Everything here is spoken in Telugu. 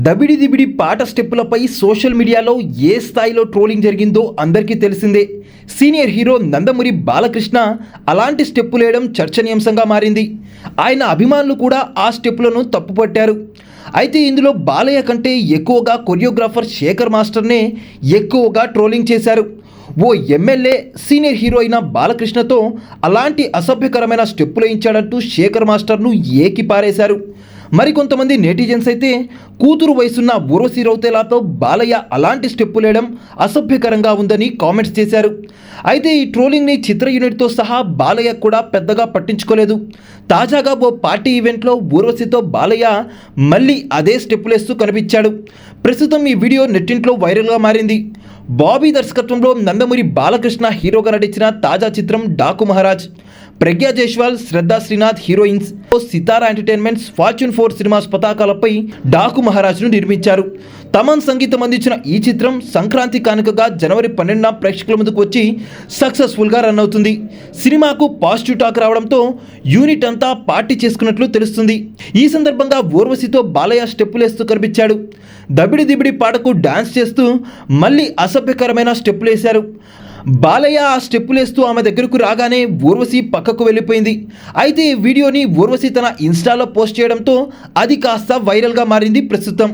దబిడి దిబిడి పాట స్టెప్పులపై సోషల్ మీడియాలో ఏ స్థాయిలో ట్రోలింగ్ జరిగిందో అందరికీ తెలిసిందే. సీనియర్ హీరో నందమూరి బాలకృష్ణ అలాంటి స్టెప్పులేయడం చర్చనీయాంశంగా మారింది. ఆయన అభిమానులు కూడా ఆ స్టెప్పులను తప్పుపట్టారు. అయితే ఇందులో బాలయ్య కంటే ఎక్కువగా కొరియోగ్రాఫర్ శేఖర్ మాస్టర్నే ఎక్కువగా ట్రోలింగ్ చేశారు. ఓ ఎమ్మెల్యే సీనియర్ హీరో అయిన బాలకృష్ణతో అలాంటి అసభ్యకరమైన స్టెప్పులు వేయించాడంటూ శేఖర్ మాస్టర్ను ఏకిపారేశారు. మరికొంతమంది నెటిజన్స్ అయితే కూతురు వయసున్న ఊర్వశి రౌతేలాతో బాలయ్య అలాంటి స్టెప్పులేయడం అసభ్యకరంగా ఉందని కామెంట్స్ చేశారు. అయితే ఈ ట్రోలింగ్ని చిత్ర యూనిట్తో సహా బాలయ్య కూడా పెద్దగా పట్టించుకోలేదు. తాజాగా ఓ పార్టీ ఈవెంట్లో ఊర్వశితో బాలయ్య మళ్ళీ అదే స్టెప్పులేస్తూ కనిపించాడు. ప్రస్తుతం ఈ వీడియో నెట్టింట్లో వైరల్గా మారింది. బాబీ దర్శకత్వంలో నందమూరి బాలకృష్ణ హీరోగా నటించిన తాజా చిత్రం డాకు మహారాజ్. ప్రజ్ఞా జైస్వాల్, శ్రద్ధా శ్రీనాథ్ హీరోయిన్స్, సితారా ఎంటర్టైన్మెంట్స్, ఫార్చ్యూన్ 4 సినిమాస్ పతాకాలపై డాకు మహారాజ్ను నిర్మించారు. తమన్ సంగీతం అందించిన ఈ చిత్రం సంక్రాంతి కానుకగా జనవరి 12న ప్రేక్షకుల ముందుకు వచ్చి సక్సెస్ఫుల్గా రన్ అవుతుంది. సినిమాకు పాజిటివ్ టాక్ రావడంతో యూనిట్ అంతా పార్టీ చేసుకున్నట్లు తెలుస్తుంది. ఈ సందర్భంగా ఊర్వశితో బాలయ్య స్టెప్పులేస్తూ కనిపించాడు. దబిడి దిబిడి పాటకు డాన్స్ చేస్తూ మళ్ళీ అసభ్యకరమైన స్టెప్పులేశారు. బాలయ్య ఆ స్టెప్పులేస్తూ ఆమె దగ్గరకు రాగానే ఊర్వశి పక్కకు వెళ్ళిపోయింది. అయితే ఈ వీడియోని ఊర్వశి తన ఇన్స్టాలో పోస్ట్ చేయడంతో అది కాస్త వైరల్గా మారింది ప్రస్తుతం.